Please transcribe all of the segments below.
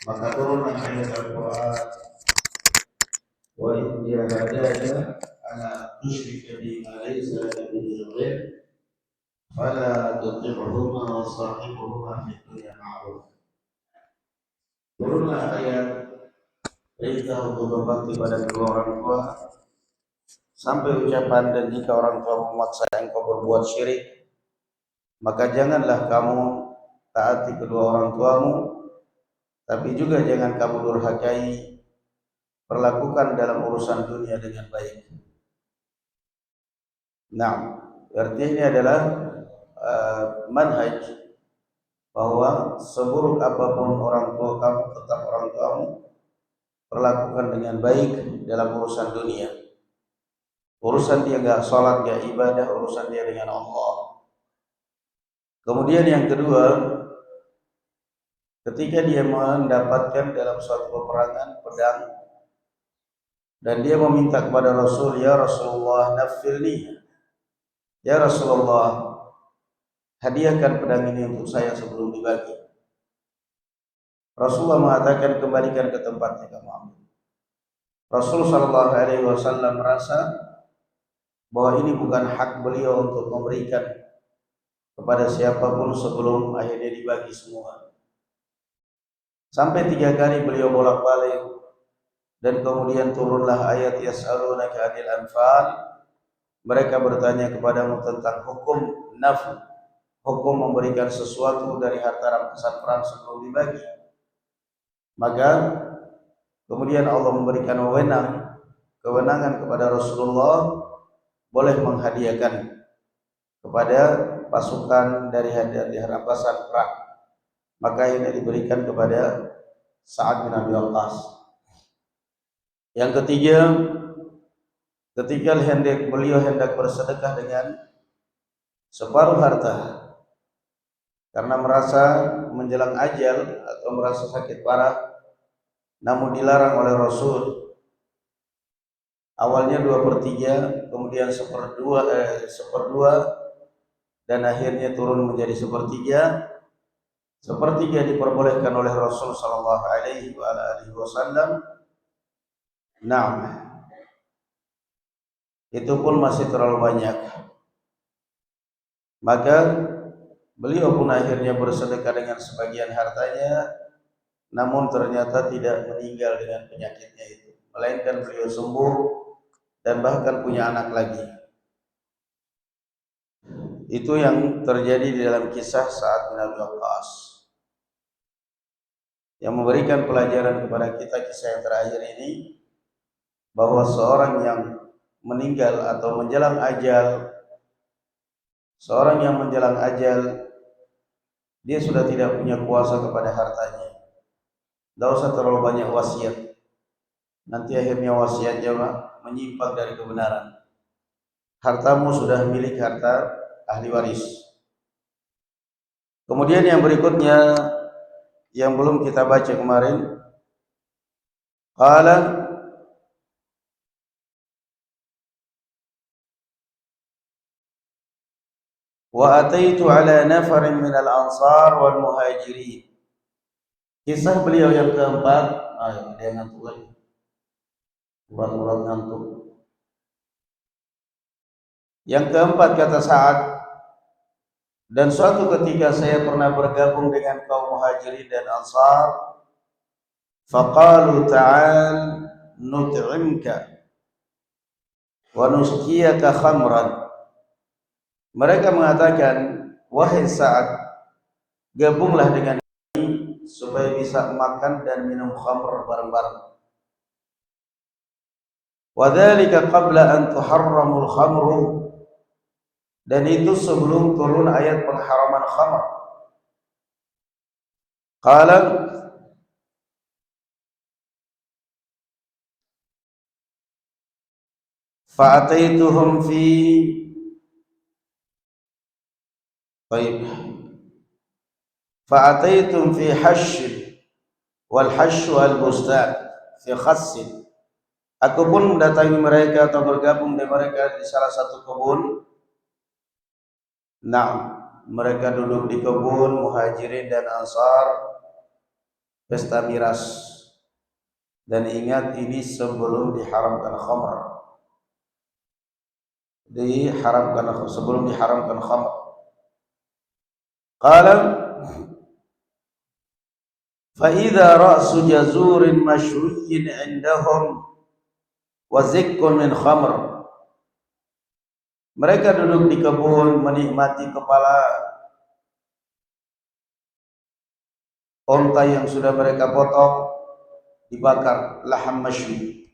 maka turunlah ayat Al-Quran, wa in jahadaka ala tusyrika bima laysa laka bihi ilm fala tuti'huma wa sahibuhuma fid dunya ma'ruf. Turunlah ayat perintah untuk berbakti pada kedua orang tua sampai ucapan, dan jika orang tua memaksa engkau berbuat syirik, maka janganlah kamu taati kedua orang tuamu, tapi juga jangan kamu durhakai, perlakukan dalam urusan dunia dengan baik. Nah, artinya ini adalah manhaj bahwa seburuk apapun orang tua kamu, tetap orang tuamu, perlakukan dengan baik dalam urusan dunia. Urusan dia enggak sholat, enggak ibadah, urusan dia dengan Allah. Kemudian yang kedua, ketika dia mendapatkan dalam suatu peperangan pedang dan dia meminta kepada Rasul, ya Rasulullah nafilni, ya Rasulullah hadiahkan pedang ini untuk saya sebelum dibagi. Rasulullah mengatakan, kembalikan ke tempatnya kamu ambil. Rasul sallallahu alaihi wasallam merasa bahwa ini bukan hak beliau untuk memberikan kepada siapapun sebelum akhirnya dibagi semua. Sampai 3 kali beliau bolak-balik, dan kemudian turunlah ayat yas'alunaka 'anil anfal. Mereka bertanya kepadamu tentang hukum nafl, hukum memberikan sesuatu dari harta rampasan perang sebelum dibagi. Maka kemudian Allah memberikan kewenangan kepada Rasulullah boleh menghadiahkan kepada pasukan dari rampasan perang. Maka ini diberikan kepada Sa'ad bin Abi Waqqas. Yang ketiga, ketika beliau hendak bersedekah dengan separuh harta karena merasa menjelang ajal atau merasa sakit parah, namun dilarang oleh Rasul. Awalnya 2/3, kemudian 1/2, dan akhirnya turun menjadi 1/3. 1/3 diperbolehkan oleh Rasul sallallahu alaihi wasallam. Nah, itu pun masih terlalu banyak. Maka beliau pun akhirnya bersedekah dengan sebagian hartanya, namun ternyata tidak meninggal dengan penyakitnya itu, melainkan beliau sembuh dan bahkan punya anak lagi. Itu yang terjadi di dalam kisah Sa'ad bin Abi Waqqas, yang memberikan pelajaran kepada kita kisah yang terakhir ini, bahwa seorang yang meninggal atau menjelang ajal, seorang yang menjelang ajal, dia sudah tidak punya kuasa kepada hartanya. Tidak usah terlalu banyak wasiat, nanti akhirnya wasiatnya menyimpang dari kebenaran. Hartamu sudah milik harta ahli waris. Kemudian yang berikutnya yang belum kita baca kemarin, qala wa ataitu ala nafarin minal ansar wal muhajirin. Kisah beliau yang keempat, dia ngantuk lagi, urat-urat ngantuk. Yang keempat kata Sa'ad, dan suatu ketika saya pernah bergabung dengan kaum muhajirin dan ansar, faqalu ta'al nut'imka wa nusqiyaka khamran. Mereka mengatakan, wahai Sa'ad, gabunglah dengan kami supaya bisa makan dan minum khamr bareng-bareng. Wa dzalika qabla an tuharramul khamru, dan itu sebelum turun ayat pengharaman khamr. Qala fa'ataituhum fi fa'ataitum fi hash wal hash wal bustan fi khassin. Aku pun mendatangi mereka atau bergabung dengan mereka di salah satu kebun. Nah, mereka duduk di kebun, muhajirin dan ansar. pesta miras. Dan ingat, ini sebelum diharamkan khamr. Sebelum diharamkan khamr. Qala fa idza ra'su jazurin mashwiyin 'indahum wa zikkun min khamr. Mereka duduk di kebun menikmati kepala onta yang sudah mereka potong, dibakar, laham mashwi.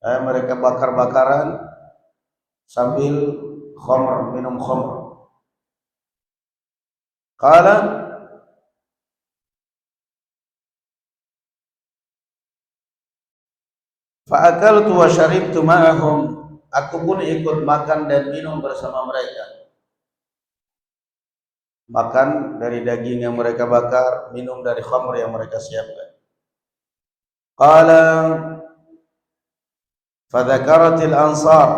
Mereka bakar-bakaran sambil khamr, minum khamr. Qala fa akaltu wa syaribtu ma'ahum. Aku pun ikut makan dan minum bersama mereka. Makan dari daging yang mereka bakar, minum dari khamr yang mereka siapkan. Qala fadzakaratil ansar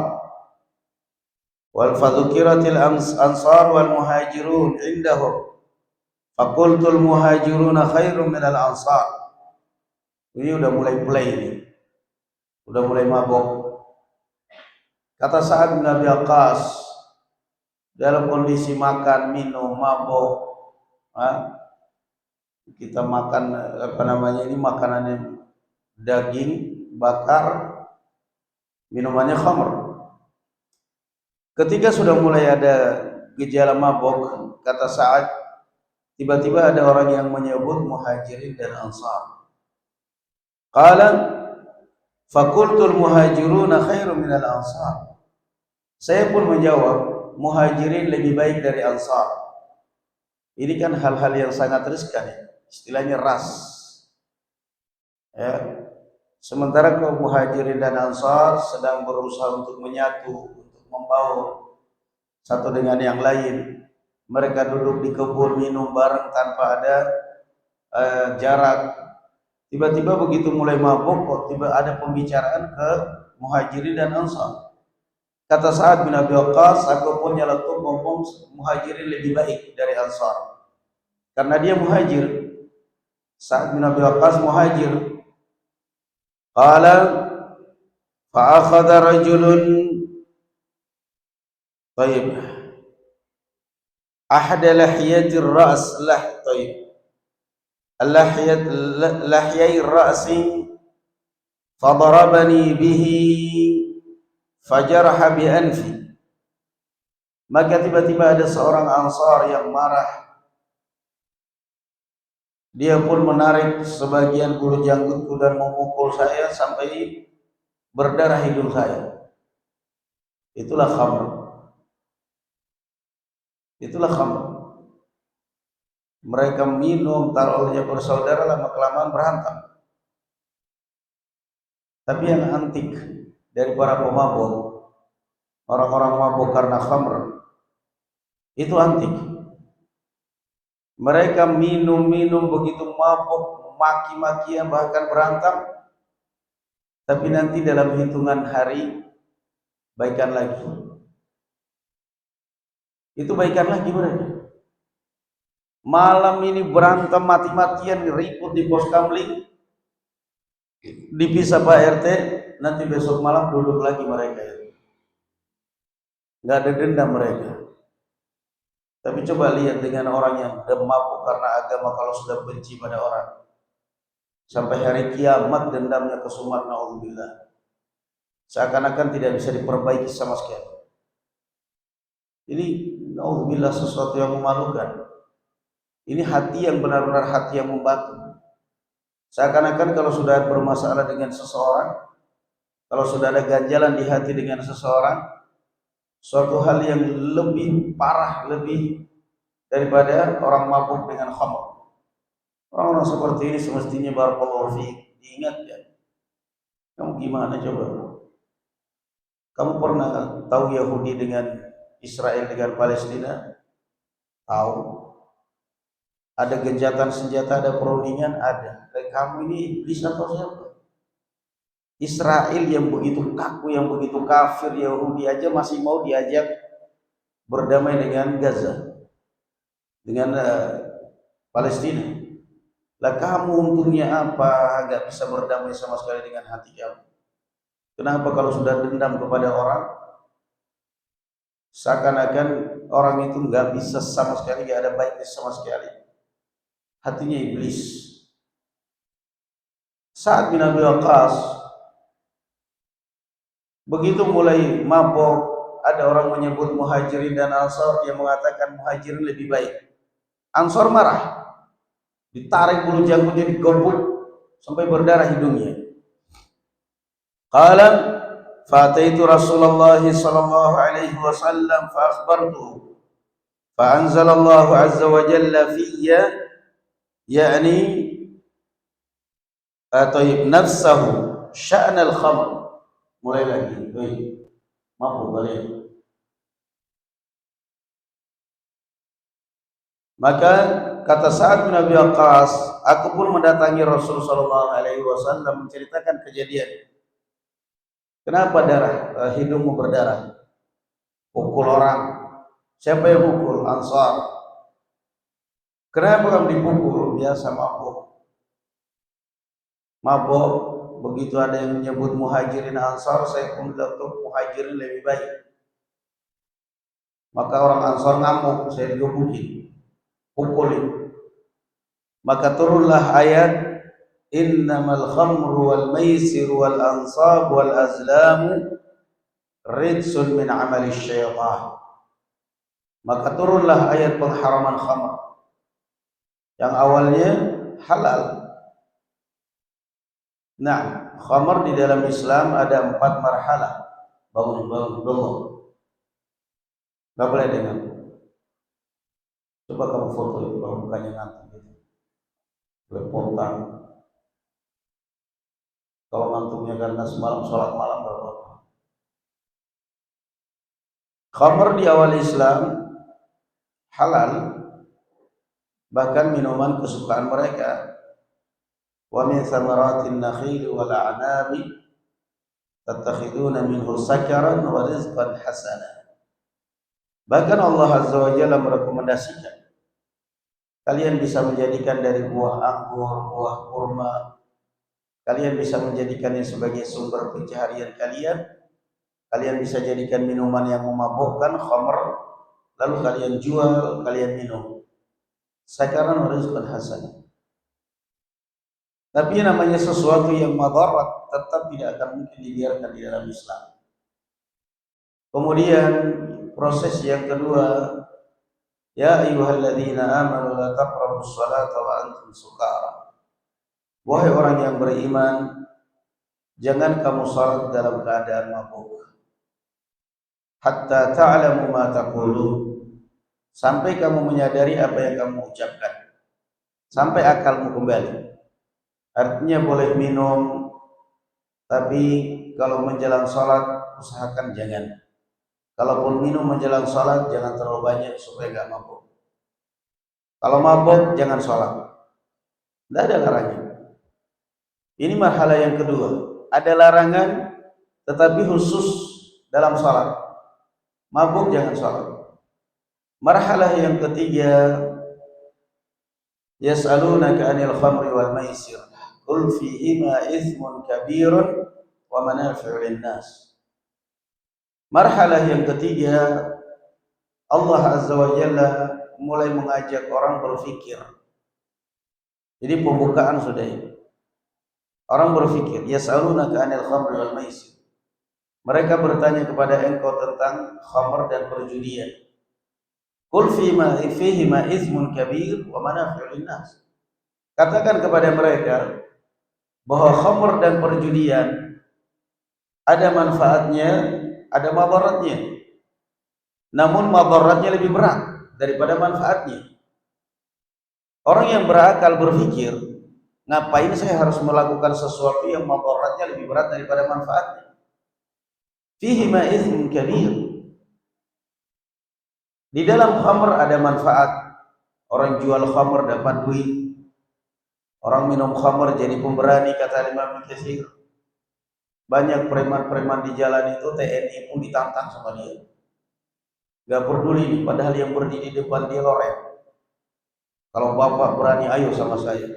fadzukiratil ansar wal muhajirun indahum faqultul muhajiruna khairum minal ansar. Ini udah mulai play ini, udah mulai mabok. Kata Sa'ad bin Abi Waqqas, dalam kondisi makan, minum, mabok, kita makan ini makanannya daging bakar, minumannya khamr. Ketika sudah mulai ada gejala mabok, kata Sa'ad, tiba-tiba ada orang yang menyebut muhajirin dan ansar. Qala faqultul muhajiruna khairum minal ansar. Saya pun menjawab, muhajirin lebih baik dari ansar. Ini kan hal-hal yang sangat riskan ya. Istilahnya ras. Ya. Sementara kaum muhajirin dan ansar sedang berusaha untuk menyatu, untuk membaur satu dengan yang lain. Mereka duduk di kebun minum bareng tanpa ada jarak. Tiba-tiba begitu mulai mabuk, kok tiba ada pembicaraan ke muhajirin dan ansar. Kata Sa'ad bin Abi Waqqas, aku pun nyeletuk ngomong muhajirin lebih baik dari ansar. Karena dia muhajir. Sa'ad bin Abi Waqqas muhajir. Qala fa akhadha rajulun tayyib ahda lahiyatir ra's tayyib lahiyai ra'si fadarabani bihi fajarha bi anfi. Maka tiba-tiba ada seorang ansar yang marah. Dia pun menarik sebagian bulu janggutku dan memukul saya sampai berdarah hidung saya. Itulah khamr. Itulah khamr. Mereka minum, taruhnya bersaudara, lama-kelamaan berantem. Tapi yang antik dari para pemabuk, orang-orang mabuk karena khamr, itu antik. Mereka minum-minum begitu mabuk, maki-makian, bahkan berantem. Tapi nanti dalam hitungan hari baikan lagi. Itu baikan lagi mereka. Malam ini berantem mati-matian, ribut di pos kamling, dipisah Pak RT, nanti besok malam duduk lagi mereka. Nggak ada dendam mereka. Tapi coba lihat dengan orang yang mabuk karena agama, kalau sudah benci pada orang, sampai hari kiamat dendamnya kesumat, naudzubillah. Seakan-akan tidak bisa diperbaiki sama sekali. Ini naudzubillah sesuatu yang memalukan. Ini hati yang benar-benar hati yang membatu. Seakan-akan kalau sudah bermasalah dengan seseorang, kalau sudah ada ganjalan di hati dengan seseorang, suatu hal yang lebih parah, lebih daripada orang mabuk dengan khamr. Orang-orang seperti ini semestinya barakallahu fiik diingatkan. Kamu gimana coba? Kamu pernah tahu Yahudi dengan Israel dengan Palestina? Tahu. Ada gencatan senjata, ada perundingan, ada. Kamu ini iblis atau siapa? Israel yang begitu kaku, yang begitu kafir, Yahudi aja masih mau diajak berdamai dengan Gaza, dengan Palestina. Lah kamu untungnya apa? Gak bisa berdamai sama sekali dengan hati kamu. Kenapa kalau sudah dendam kepada orang, seakan-akan orang itu nggak bisa sama sekali, nggak ada baiknya sama sekali. Hatinya iblis. Sa'ad bin Abi Waqqas begitu mulai mabok, ada orang menyebut Muhajirin dan Ansor, dia mengatakan Muhajirin lebih baik. Ansor marah, ditarik bulu jangkutnya, digobok sampai berdarah hidungnya. Qala fataitu Rasulullah sallallahu alaihi wasallam fa akhbartuhu fa anzalallahu azza wa jalla fiyya yakni atayib nafsahu sya'na al-khamr. Mulai lagi, mampu kalian. Maka kata Sa'ad bin Abi Waqqas, aku pun mendatangi Rasul sallallahu alaihi wasallam menceritakan kejadian. Kenapa hidungmu berdarah? Pukul orang. Siapa yang pukul? Ansar. Kenapa kamu dipukul? Biasa mabuk. Mabuk, begitu ada yang menyebut Muhajirin Ansar, saya pun tetap Muhajirin lebih baik. Maka orang Ansar ngamuk, saya digebukin, pukulin. Maka turunlah ayat innamal khamru wal maisir wal ansab wal azlamu ridsun min amali syaitan. Maka turunlah ayat pengharaman khamr yang awalnya halal. Nah, khamr di dalam Islam ada 4 marhalah. Bangun dulu. Gak boleh dengar. Coba kamu foto itu kalau mukanya ngantuk gitu. Lepotan. Kalau ngantuknya karena semalam sholat malam gak apa-apa. Khamr di awal Islam halal, bahkan minuman kesukaan mereka. Wa min thamaratin nakhil wal a'nabi tattakhiduna minhu sakaran wa rizqan hasana. Bahkan Allah Azza wa Jalla merekomendasikan kalian bisa menjadikan dari buah anggur, buah kurma, kalian bisa menjadikannya sebagai sumber pencaharian kalian. Kalian bisa jadikan minuman yang memabukkan, khamr, lalu kalian jual, kalian minum. Sakaran wa rizqan hasan. Tapi namanya sesuatu yang madarat tetap tidak akan mungkin dibiarkan di dalam Islam. Kemudian proses yang kedua, ya ayyuhalladzina amanu la taqrabus salata wa antum sukara. Wahai orang yang beriman, jangan kamu salat dalam keadaan mabuk. Hatta ta'lamu ma taqulun. Sampai kamu menyadari apa yang kamu ucapkan. Sampai akalmu kembali. Artinya boleh minum, tapi kalau menjelang salat usahakan jangan. Kalaupun minum menjelang salat jangan terlalu banyak supaya enggak mabuk. Kalau mabuk jangan salat. Tidak ada larangan. Ini marhalah yang kedua. Ada larangan tetapi khusus dalam salat. Mabuk jangan salat. Marhalah yang ketiga, yas'alunaka 'anil khamri wal maisir. Qul fihima ithmun kabirun wa manafi'u lin-nas. Marhalah yang ketiga, Allah Azza wa Jalla mulai mengajak orang berfikir. Jadi pembukaan sudah ini. Orang berfikir, yas'alunaka 'anil khamri wal maisir. Mereka bertanya kepada engkau tentang khamr dan perjudian. Qul fihima ithmun kabir wa manafi'u lin-nas. Katakan kepada mereka bahwa khamr dan perjudian ada manfaatnya, ada madaratnya. Namun madaratnya lebih berat daripada manfaatnya. Orang yang berakal berpikir, ngapain saya harus melakukan sesuatu yang madaratnya lebih berat daripada manfaatnya? Fihi ma ithmun kabir. Di dalam khamr ada manfaat. Orang jual khamr dapat duit. Orang minum khamr jadi pemberani, kata Imam Ibnu Katsir. Banyak preman-preman di jalan itu TNI pun ditantang sama dia. Gak peduli, padahal yang berdiri di depan dia loreng. Kalau bapak berani, ayo sama saya.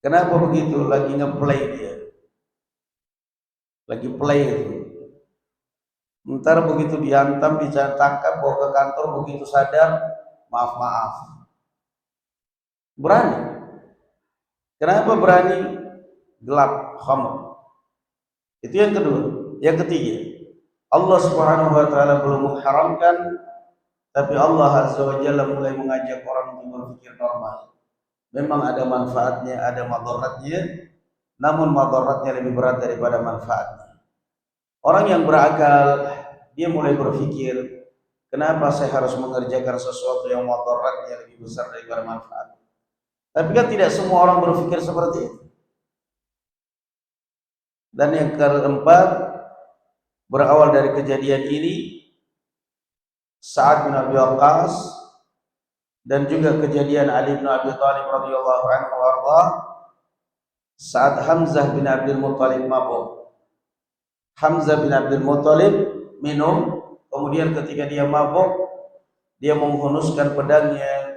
Kenapa begitu? Lagi ngeplay dia, lagi play itu. Ntar begitu dihantam, ditangkap, bawa ke kantor, begitu sadar, maaf. Berani. Kenapa berani? Gelap, khamr. Itu yang kedua. Yang ketiga, Allah Subhanahu wa taala belum mengharamkan, tapi Allah Azza wa Jalla mulai mengajak orang untuk berpikir normal. Memang ada manfaatnya, ada madaratnya, namun madaratnya lebih berat daripada manfaatnya. Orang yang berakal, dia mulai berpikir, kenapa saya harus mengerjakan sesuatu yang madaratnya lebih besar daripada manfaat? Tapi kan tidak semua orang berpikir seperti itu. Dan yang keempat, berawal dari kejadian ini, Sa'ad bin Abi Waqqas dan juga kejadian Ali bin Abi Thalib radhiyallahu anhu warḍah, saat Hamzah bin Abdul Muttalib mabuk. Hamzah bin Abdul Muttalib minum, kemudian ketika dia mabuk, dia menghunuskan pedangnya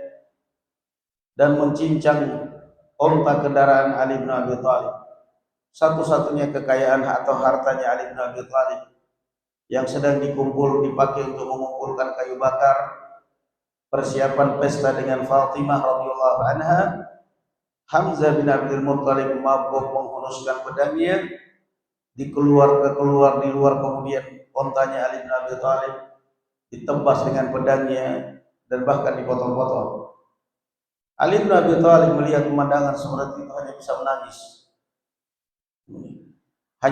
dan mencincang unta kendaraan Ali bin Abi Thalib. Satu-satunya kekayaan atau hartanya Ali bin Abi Thalib yang sedang dipakai untuk mengumpulkan kayu bakar, persiapan pesta dengan Fatimah radhiyallahu anha. Hamzah bin Abdul Muttalib mabuk menghunuskan pedangnya, keluar di luar, kemudian ontanya Ali bin Abi Thalib ditebas dengan pedangnya dan bahkan dipotong-potong. Ali bin Abi Thalib melihat pemandangan seperti itu hanya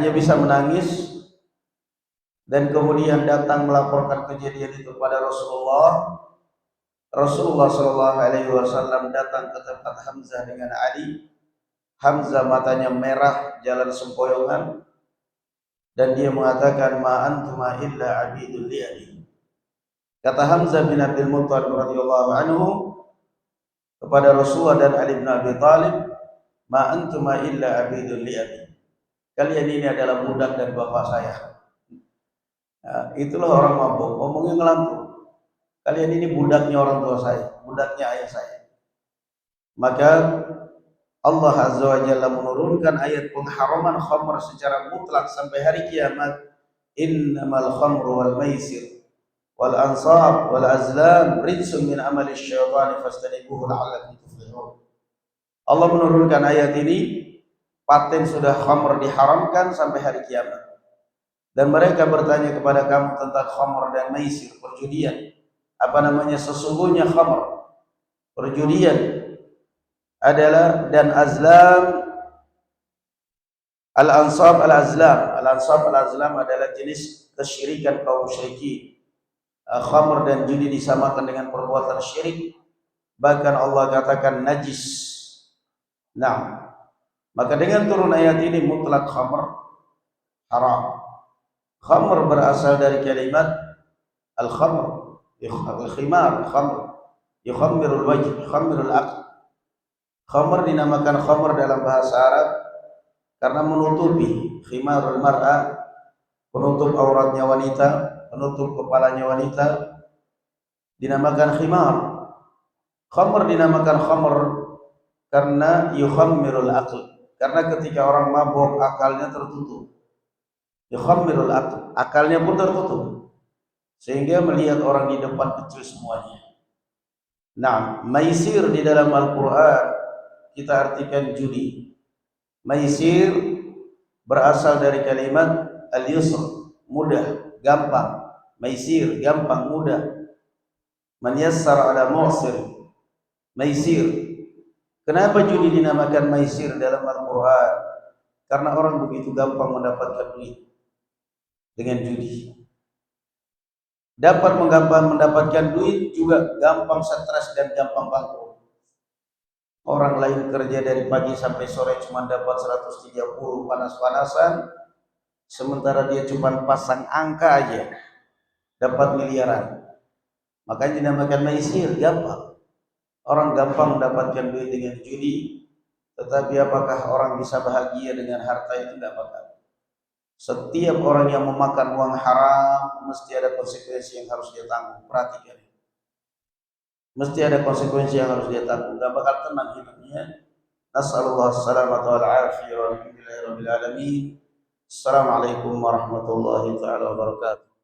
bisa menangis dan kemudian datang melaporkan kejadian itu kepada Rasulullah. Rasulullah Shallallahu Alaihi Wasallam datang ke tempat Hamzah dengan Ali. Hamzah matanya merah, jalan sempoyongan, dan dia mengatakan, ma antuma illa abidul li'ali. Kata Hamzah bin Abdul Muttalib radhiyallahu anhu kepada Rasulullah dan Ali bin Abi Thalib, ma antuma illa abidul li'ali. Kalian ini adalah budak dari bapak saya. Nah, itulah orang mabuk, ngomongnya ngelantur. Kalian ini budaknya orang tua saya, budaknya ayah saya. Maka Allah Azza wa Jalla menurunkan ayat pengharaman khamr secara mutlak sampai hari kiamat. Innamal khamru wal maisir wal ansab wal azlam rijsun min amali syaitani fastanibuhu la'allakum tuflihun. Allah menurunkan ayat ini, paten sudah khamr diharamkan sampai hari kiamat. Dan mereka bertanya kepada kamu tentang khamr dan maisir, perjudian. Apa namanya? Sesungguhnya khamr, perjudian, adalah, dan azlam, al-ansab al-azlam. Al-ansab al-azlam adalah jenis kesyirikan kaum musyrikin. Khamr dan judi disamakan dengan perbuatan syirik, bahkan Allah katakan najis. Nah, maka dengan turun ayat ini mutlak khamr haram. Khamr berasal dari kalimat al-khamr, al-khimar, khamr, yukhammirul wajh, yukhammirul aql. Khamr dinamakan khamr dalam bahasa Arab karena menutupi, khimarul mar'a, penutup auratnya wanita, penutup kepalanya wanita, dinamakan khimar. Khamr dinamakan khamr karena yukhammirul aql, karena ketika orang mabuk akalnya tertutup. Yukhammirul aql, akalnya pun tertutup, sehingga melihat orang di depan kecil semuanya. Nah, maisir di dalam Al-Quran kita artikan judi. Maisir berasal dari kalimat al-yusr, mudah, gampang. Maisir, gampang, mudah. Man yassara ala mu'sir, maisir. Kenapa judi dinamakan maisir dalam Al-Quran? Karena orang begitu gampang mendapatkan duit dengan judi. Dapat mendapatkan duit juga gampang stres dan gampang bangkrut. Orang lain kerja dari pagi sampai sore cuma dapat 130 panas-panasan, sementara dia cuma pasang angka aja dapat miliaran. Makanya dinamakan maisir, gampang. Orang gampang mendapatkan duit dengan judi, tetapi apakah orang bisa bahagia dengan harta itu? Tidak bakal. Setiap orang yang memakan uang haram mesti ada konsekuensi yang harus dia tanggung. Perhatikan, mesti ada konsekuensi yang harus dia tanggung. Gak bakal tenang hidupnya. Nas'alullah as-salamata wal afiyah walhamdulillahi rabbil alamin. Assalamualaikum warahmatullahi taala wabarakatuh.